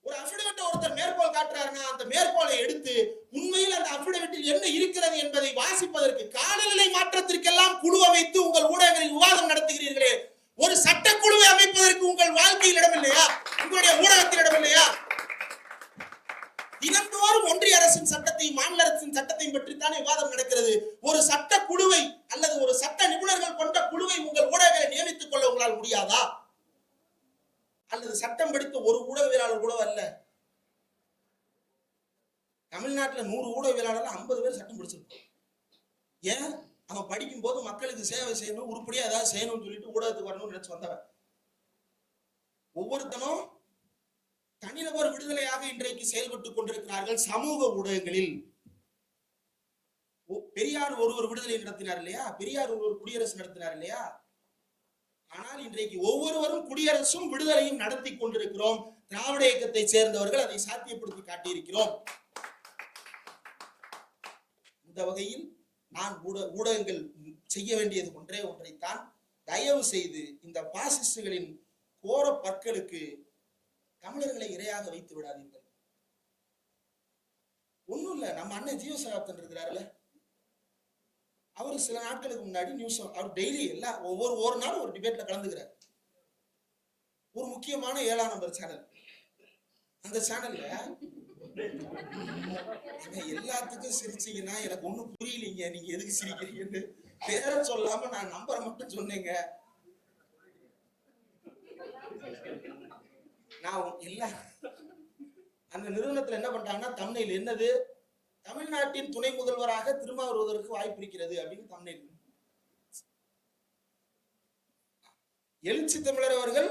ஒரு அபிடவிட்டை ஒருத்தர் மேற்கோள் காட்டுறாருன்னா அந்த மேற்கோளை எடுத்து உண்மையில் அந்த அபிடவிட்டில் என்ன இருக்கிறது என்பதை வாசிப்பதற்கு காலநிலை மாற்றத்திற்கெல்லாம் குழு அமைத்து உங்கள் ஊடகங்களில் விவாதம் நடத்துகிறீர்களே, ஒரு சட்டக்குழுவை அமைப்பதற்கு உங்கள் வாழ்க்கையில் இடமில்லையா? உங்களுடைய ஊடகத்தில் இடமில்லையா? தினந்தோறும் ஒன்றிய அரசின் சட்டத்தையும் மாநில அரசின் சட்டத்தையும் பற்றித்தானே விவாதம் நடக்கிறது. ஒரு சட்ட குழுவை அல்லது ஒரு சட்ட நிபுணர்கள் கொண்ட குழுவை உங்கள் ஊடகங்களை நியமித்துக் கொள்ள உங்களால் முடியாதா? அல்லது சட்டம் படித்த ஒரு ஊடகவியலாளர் கூட அல்ல. தமிழ்நாட்டில் 100 ஊடகவியலாளர் 50 பேர் சட்டம் படிச்சிருப்பான். ஏன்? அவன் படிக்கும் போது மக்களுக்கு சேவை செய்யணும், உருப்படியா ஏதாவது செய்யணும்னு சொல்லிட்டு ஊடகத்துக்கு வரணும்னு நினைச்சு வந்தவன். ஒவ்வொருத்தனும் தனிநபர் விடுதலையாக இன்றைக்கு செயல்பட்டுக் கொண்டிருக்கிறார்கள் சமூக ஊடகங்களில். பெரியார் ஒருவர் விடுதலை நடத்தினார் இல்லையா? பெரியார் ஒருவர் குடியரசு நடத்தினார் இல்லையா? ஆனால் இன்றைக்கு ஒவ்வொருவரும் குடியரசும் விடுதலையும் நடத்தி கொண்டிருக்கிறோம். திராவிட இயக்கத்தை சேர்ந்தவர்கள் அதை சாத்தியப்படுத்தி காட்டியிருக்கிறோம். இந்த வகையில் நான் ஊடகங்கள் செய்ய வேண்டியது ஒன்றைத்தான். தயவு செய்து இந்த பாசிஸ்டுகளின் கோர பற்களுக்கு தமிழர்களை இரையாக வைத்து விடாதீர்கள். ஒண்ணும் இல்ல, நம்ம அண்ணன் ஜீவசகாப்தன் இருக்கிறாருல, அவர் சில நாட்களுக்கு முன்னாடி நியூஸ், அவர் டெய்லி ஒவ்வொரு நாளும் ஒரு டிபேட்ல கலந்துக்கிறார். ஒரு முக்கியமான 7ஆம் நம்பர் சேனல். அந்த சேனல்ல எல்லாத்துக்கும் சிரிச்சீங்கன்னா எனக்கு ஒண்ணும் புரியலீங்க, நீங்க எதுக்கு சிரிக்கிறீங்கன்னு பேர சொல்லாம நான் நம்பரை மட்டும் சொன்னேங்க. நான் அந்த நிறுவனத்துல என்ன பண்றாங்கன்னா, தம்ப்நெயில் என்னது, தமிழ்நாட்டின் துணை முதல்வராக திருமாவளவருக்கு வாய்ப்பு இருக்கிறது அப்படின்னு தம்ப்நெயில். எழுச்சி தமிழர் அவர்கள்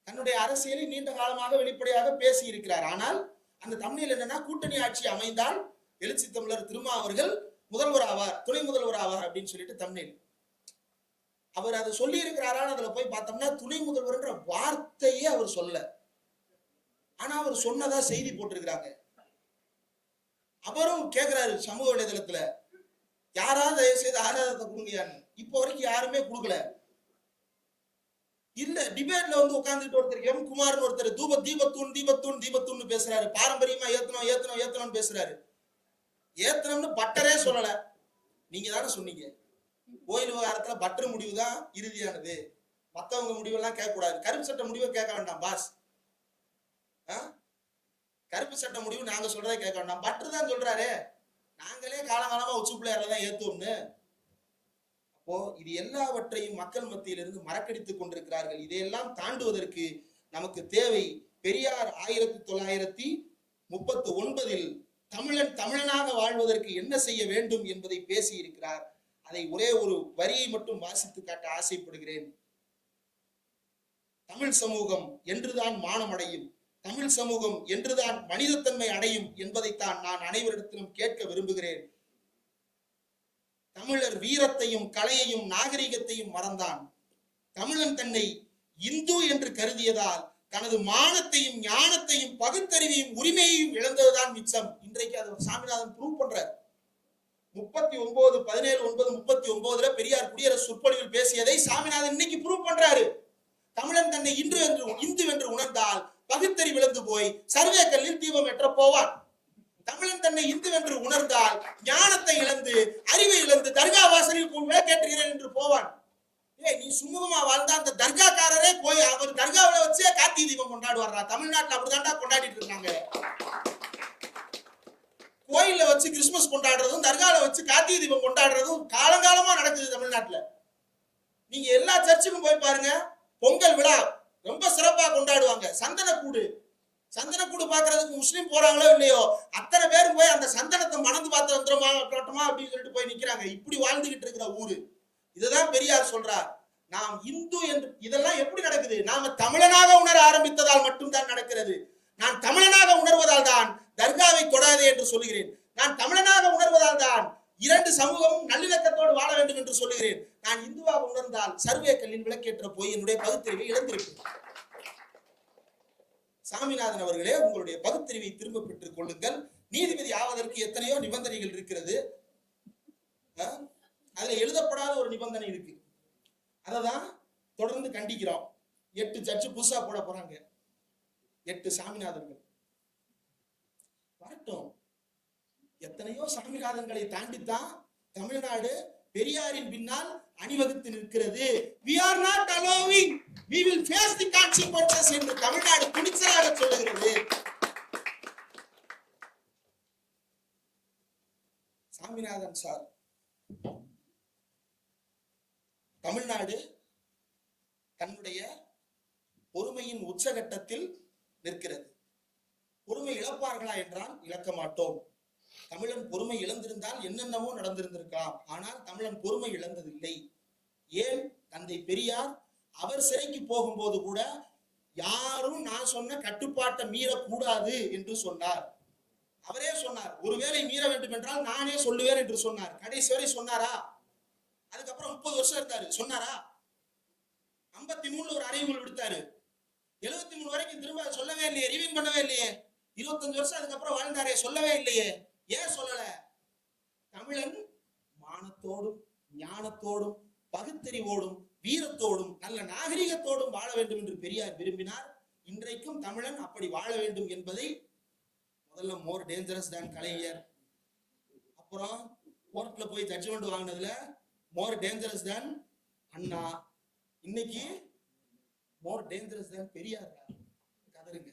தன்னுடைய அரசியலை நீண்ட காலமாக வெளிப்படையாக பேசி இருக்கிறார். ஆனால் அந்த தம்ப்நெயில் என்னன்னா, கூட்டணி ஆட்சி அமைந்தால் எழுச்சி தமிழர் திருமா அவர்கள் முதல்வர் ஆவார், துணை முதல்வர் ஆவார் அப்படின்னு சொல்லிட்டு தம்ப்நெயில். அவர் அதை சொல்லி இருக்கிறாரான்னு அதுல போய் பார்த்தோம்னா துணை முதல்வர்ன்ற வார்த்தையே அவர் சொல்ல, ஆனா அவர் சொன்னதா செய்தி போட்டிருக்கிறாங்க. அவரும் கேட்கிறாரு சமூக வலைதளத்துல, யாராவது தயவு செய்து ஆதாரத்தை கொடுங்கயான்னு. இப்போ வரைக்கும் யாருமே கொடுக்கல. இல்ல, டிபேட்ல உட்கார்ந்துட்டு ஒருத்தர் எம் குமார்னு ஒருத்தர் தீபத்தூன் பேசுறாரு. பாரம்பரியமா ஏத்தணும் பேசுறாரு. ஏத்தனம்னு பட்டரே சொல்லல. நீங்க தானே சொன்னீங்க கோயில் விவகாரத்துல பட்டர் முடிவு தான் இறுதியானது, மத்தவங்க முடிவெல்லாம் கேட்க கூடாது. கருப்பு சட்ட முடிவை கேட்க வேண்டாம் பாஸ். கருப்பு சட்ட முடிவு நாங்க சொல்றதை கேட்க வேண்டாம், பட்டர் தான் சொல்றாரு. நாங்களே காலகாலமா உச்சி பிள்ளையார தான் ஏத்துவோம்னு. அப்போ இது எல்லாவற்றையும் மக்கள் மத்தியிலிருந்து மறக்கடித்துக் கொண்டிருக்கிறார்கள். இதையெல்லாம் தாண்டுவதற்கு நமக்கு தேவை பெரியார் 1939 தமிழன் தமிழனாக வாழ்வதற்கு என்ன செய்ய வேண்டும் என்பதை பேசி இருக்கிறார். அதை ஒரே ஒரு வரியை மட்டும் வாசித்து காட்ட ஆசைப்படுகிறேன். தமிழ் சமூகம் என்றுதான் மானம் அடையும், தமிழ் சமூகம் என்றுதான் மனிதத்தன்மை அடையும் என்பதைத்தான் நான் அனைவரிடத்திலும் கேட்க விரும்புகிறேன். தமிழர் வீரத்தையும் கலையையும் நாகரிகத்தையும் மறந்தான். தமிழன் தன்னை இந்து என்று கருதியதால் தனது மானத்தையும் ஞானத்தையும் பகுத்தறிவையும் உரிமையையும் இழந்ததுதான் மிச்சம். இன்றைக்கு அதை சாமிநாதன் ப்ரூவ் பண்றார். 39/17/39 பெரியார் குடியரசு சொற்பொழிவில் பேசியதை சாமிநாதன் இன்னைக்கு ப்ரூவ் பண்றாரு. தமிழன் தன்னை இந்து என்று உணர்ந்தால் பகுத்தறிவு இழந்து போய் சர்வே கல்லில் தீபம் ஏற்ற போவான். தமிழன் தன்னை இந்து என்று உணர்ந்தால் ஞானத்தை இழந்து அறிவை இழந்து தர்கா வாசலில் விளக்கேற்றுகிறேன் என்று போவான். நீ சுமூகமா வாழ்ந்தா அந்த தர்காக்காரரே போய் அவர் தர்காவில வச்சே கார்த்திகை தீபம் கொண்டாடுவாரா? தமிழ்நாட்டுல அப்படிதான்டா கொண்டாடிட்டு இருக்காங்க. கோயில்ல வச்சு கிறிஸ்துமஸ் கொண்டாடுறதும் தர்கால வச்சு கார்த்திகை தீபம் கொண்டாடுறதும் காலங்காலமா நடக்குது தமிழ்நாட்டுல. நீங்க எல்லா சர்ச்சுக்கும் போய் பாருங்க, பொங்கல் விழா ரொம்ப சிறப்பா கொண்டாடுவாங்க. சந்தனக்கூடு பாக்குறதுக்கு முஸ்லீம் போறாங்களோ இல்லையோ, அத்தனை பேரும் போய் அந்த சந்தனத்தை மணந்து பார்த்து வந்துருமா அப்படின்னு சொல்லிட்டு போய் நிக்கிறாங்க. இப்படி வாழ்ந்துகிட்டு இருக்கிற ஊரு. இதுதான் பெரியார் சொல்றார், நாம் இந்து என்று. இதெல்லாம் எப்படி நடக்குது? நாம தமிழனாக உணர ஆரம்பித்ததால் மட்டும்தான் நடக்கிறது. நான் தமிழனாக உணர்வதால் தான் தர்காவை தொடாதே என்று சொல்லுகிறேன். நான் தமிழனாக உணர்வதால் தான் இரண்டு சமூகமும் நல்லிணக்கத்தோடு வாழ வேண்டும் என்று சொல்லுகிறேன். நான் இந்துவாக உணர்ந்தால் சர்வே கல்லின் விளக்கேற்ற போய் என்னுடைய பகுத்தறிவை இழந்திருப்பேன். சாமிநாதன் அவர்களே, உங்களுடைய பகுத்தறிவை திரும்ப பெற்றுக் கொள்ளுங்கள். நீதிபதி ஆவதற்கு எத்தனையோ நிபந்தனைகள் இருக்கிறது. அதுல எழுதப்படாத ஒரு நிபந்தனை இருக்கு. அததான் தொடர்ந்து கண்டிக்கிறோம். 8 ஜட்ஜு புதுசா போட போறாங்க. 8 சாமிநாதன்கள் வரட்டும். எத்தனையோ சாமிநாதன்களை தாண்டித்தான் தமிழ்நாடு பெரியாரின் பின்னால் அணிவகுத்து நிற்கிறது. We are not allowing, we will face the consequences என்று தமிழ்நாடு துணிச்சலாக சொல்லுகிறது. சாமிநாதன் சார், தமிழ்நாடு தன்னுடைய பொறுமையின் உச்சகட்டத்தில் நிற்கிறது. பொறுமை இழப்பார்களா என்றால் இழக்க மாட்டோம். தமிழன் பொறுமை இழந்திருந்தால் என்னென்னவோ நடந்திருந்திருக்கலாம். ஆனால் தமிழன் பொறுமை இழந்ததில்லை. ஏன்? தந்தை பெரியார் அவர் சிறைக்கு போகும்போது கூட யாரும் நான் சொன்ன கட்டுப்பாட்டை மீறக்கூடாது என்று சொன்னார். அவரே சொன்னார், ஒருவேளை மீற வேண்டும் என்றால் நானே சொல்லுவேன் என்று சொன்னார். கடைசி வரை சொன்னாரா? அதுக்கப்புறம் 30 வருஷம் இருந்தாரு, சொன்னாரா? 53 ஒரு அறிவுகள் விடுத்தாரு. 73 வரைக்கும் திரும்ப சொல்லவே இல்லையே, ரிவின் பண்ணவே இல்லையே. 25 வருஷம் அதுக்கப்புறம் வாழ்ந்தாரே, சொல்லவே இல்லையே. ஏன் சொல்லல? தமிழன் மானத்தோடும் ஞானத்தோடும் பகுத்தறிவோடும் வீரத்தோடும் நல்ல நாகரிகத்தோடும் வாழ வேண்டும் என்று பெரியார் விரும்பினார். இன்றைக்கும் தமிழன் அப்படி வாழ வேண்டும் என்பதை முதல்ல மோர் டேஞ்சரஸ் தான் கலைஞர், அப்புறம் கோர்ட்ல போய் ஜட்ஜ்மெண்ட் வாங்கினதுல மோர் டேஞ்சரஸ் தான் அண்ணா, இன்னைக்கு மோர் டேஞ்சரஸ் தான் பெரியார். கதருங்க.